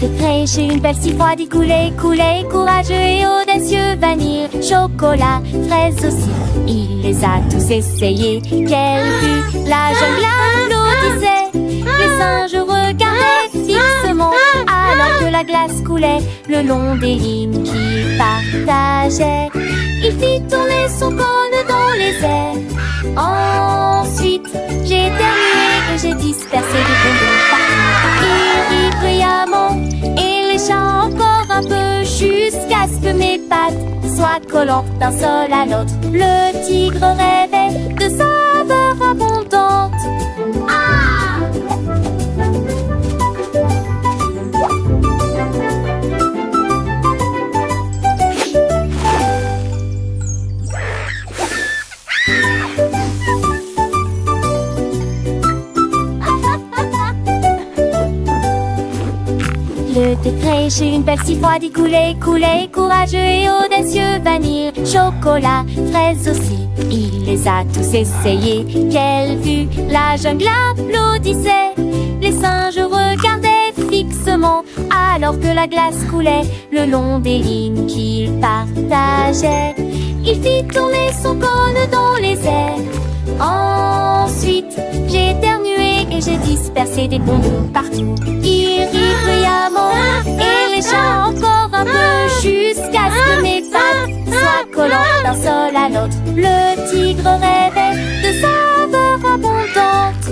thé frais chez une belle si froide, coulé, coulé, courageux et audacieux, vanille, chocolat, fraises aussi. Il les a tous essayés. Quelle vue, la jungle applaudissait. Les singes regardaient fixement alors que la glace coulait le long des lignes qu'il partageait. Il fit tourner son cône dans les airs. Ensuite, j'ai éternué et j'ai dispersé des bonbons partout. Il rit bruyamment et lécha encore un peu jusqu'à ce que mes pattes soient collantes d'un sol à l'autre. Le tigre rêvait de saveurs abondantes. Le thé frais chez une belle si froide, coulé, coulé, courageux et audacieux, vanille, chocolat, fraises aussi. Il les a tous essayés. Quelle vue, la jungle applaudissait. Les singes regardaient fixement alors que la glace coulait le long des lignes qu'ils partageaient. Il fit tourner son cône dans les airs. Ensuite, j'ai éternué et j'ai dispersé des bonbons partout. Il rit bruyamment et lécha encore un peu jusqu'à ce que mes pattes soient collantes d'un sol à l'autre. Le tigre rêvait de saveurs abondantes.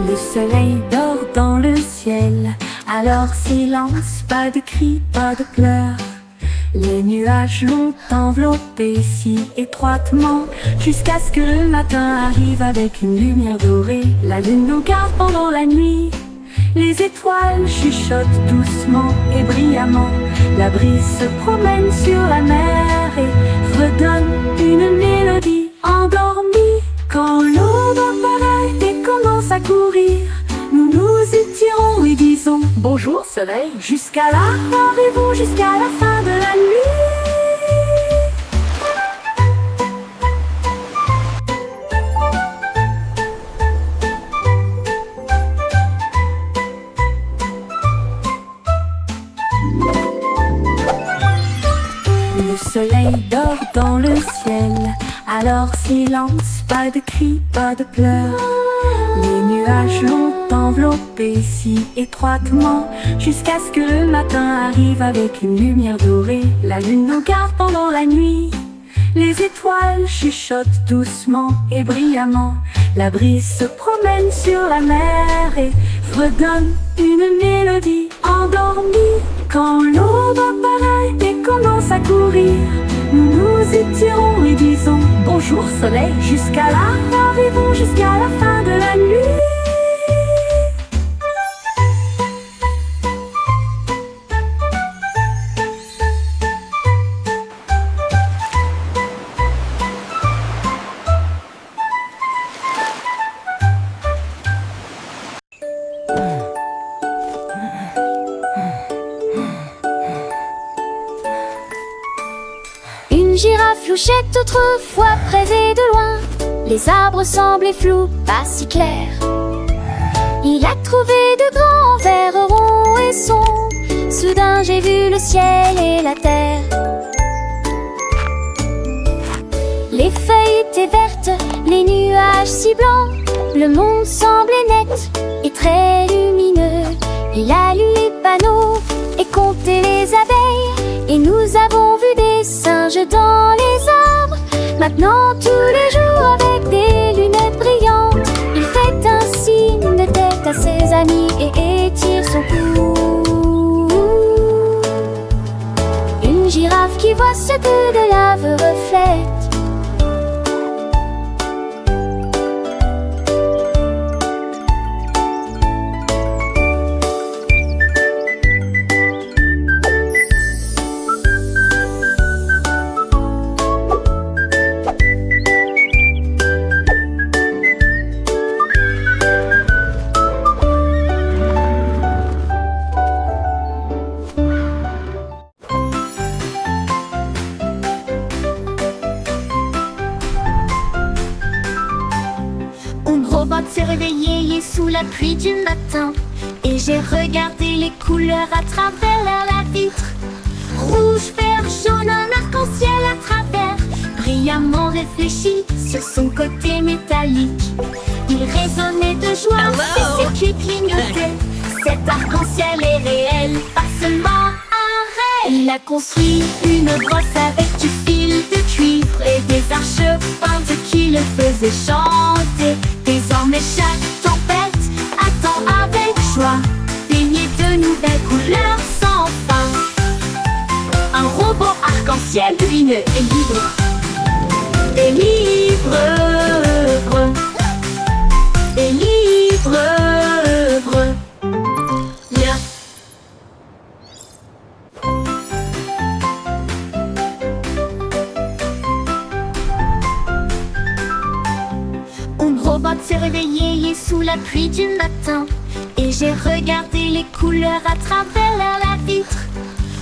Le soleil dort dans le ciel, alors silence, pas de cris, pas de pleurs. Les nuages l'ont enveloppé si étroitement, jusqu'à ce que le matin arrive avec une lumière dorée. La lune nous garde pendant la nuit, les étoiles chuchotent doucement et brillamment. La brise se promène sur la mer et redonne une mélodie endormie. Quand l'aube apparaît et commence à courir, nous nous étirons et disons bonjour soleil. Jusqu'à là, rendez-vous jusqu'à la fin de la nuit. Le soleil dort dans le ciel, alors silence, pas de cris, pas de pleurs. Les nuages l'ont enveloppé si étroitement, jusqu'à ce que le matin arrive avec une lumière dorée. La lune nous garde pendant la nuit, les étoiles chuchotent doucement et brillamment. La brise se promène sur la mer et redonne une mélodie endormie. Quand l'aube apparaît et commence à courir, nous nous étirons et disons bonjour soleil. Jusqu'à là, rendez-vous jusqu'à la fin de la nuit. Une girafe louchait autrefois près et de loin. Les arbres semblaient flous, pas si clairs. Il a trouvé de grands vers ronds et sombres. Soudain j'ai vu le ciel et la terre. Les feuilles étaient vertes, les nuages si blancs. Le monde semblait net et très lumineux. Il a lu les panneaux et compté les abeilles. Et nous avons vu des singes dans les arbres. Maintenant tous les jours avec des lunettes brillantes, il fait un signe de tête à ses amis et étire son cou. Une girafe qui voit ce que de lave reflète. la pluie du matin. Et j'ai regardé les couleurs à travers la vitre. Rouge, vert, jaune, un arc-en-ciel à travers. Brillamment réfléchi sur son côté métallique. Il résonnait de joie, et ses yeux clignotaient. Cet arc-en-ciel est réel, pas seulement un rêve. Il a construit une brosse avec du fil de cuivre et des arches peintes qui le faisaient chanter. Désormais chaque tempête attend avec joie, baigné de nouvelles couleurs sans fin. Un robot arc-en-ciel lumineux et libre. Et libre. Et libre. Bien. Un robot s'est réveillé sous la pluie du matin. Et j'ai regardé les couleurs à travers la vitre.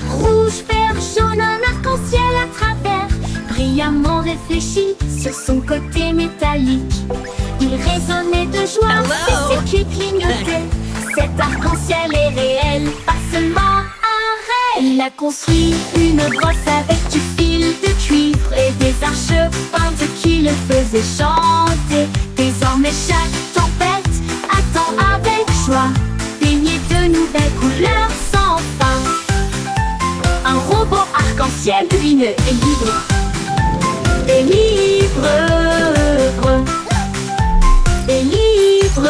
Rouge, vert, jaune, un arc-en-ciel à travers. Brillamment réfléchi sur son côté métallique. Il résonnait de joie, et ses yeux clignotaient. Cet arc-en-ciel est réel, pas seulement un rêve. Il a construit une brosse avec du fil de cuivre et des arches peintes qui le faisaient chanter. Désormais chaque tempête attend avec joie, baigné de nouvelles couleurs sans fin. Un robot arc-en-ciel lumineux et libre. Et libre. Et libre.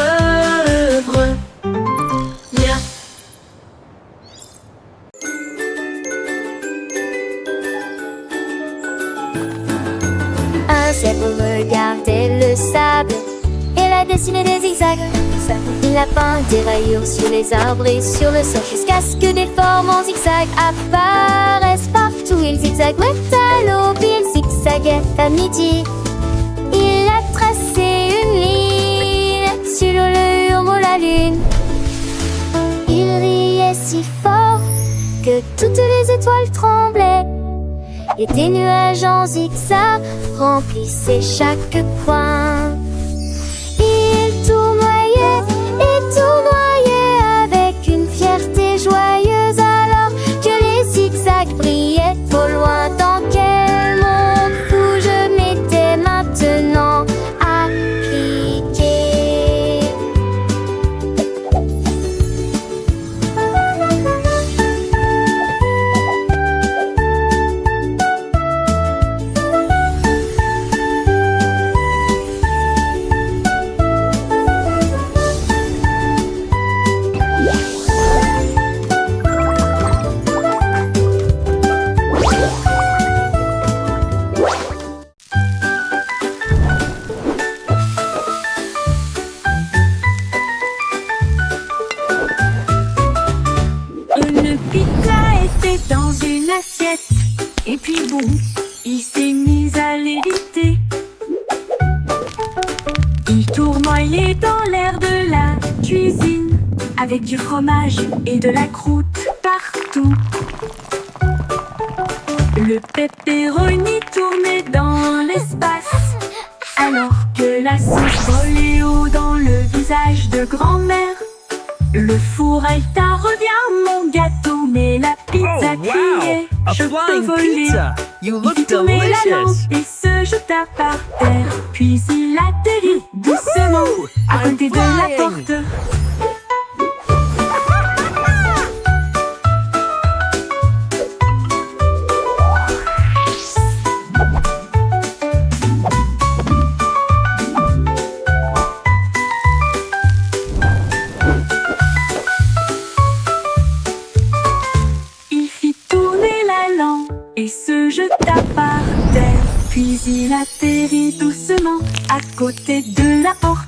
Bien. Un zèbre regardait le sable. Il a dessiné des zigzags. Il a peint des rayures sur les arbres et sur le sol, jusqu'à ce que des formes en zigzag apparaissent partout. Il zigzaguait à l'aube, il zigzaguait à midi. Il a tracé une ligne sur le hurle la lune. Il riait si fort que toutes les étoiles tremblaient. Et des nuages en zigzag remplissaient chaque coin. Il tournoyait et tournoyait avec une fierté joyeuse, alors que les zigzags brillaient au loin. Dans quel monde fou je m'étais maintenant appliqué. Une pizza était dans une assiette. Et puis bon, il s'est mis à l'éviter. Il tournoyait dans l'air de la cuisine, avec du fromage et de la croûte partout. Le pepperoni tournait dans l'espace, alors que la sauce volait haut dans le visage de grand-mère. Le four Alta revient mon gâteau, mais la pizza criait A je peux flying voler. pizza! You Il look fit tourner la lampe delicious! et se jeta par terre. Puis il atterrit doucement à côté de la flying. porte. Il fit tourner la lampe et se jeta par terre. Puis il atterrit doucement à côté de la porte.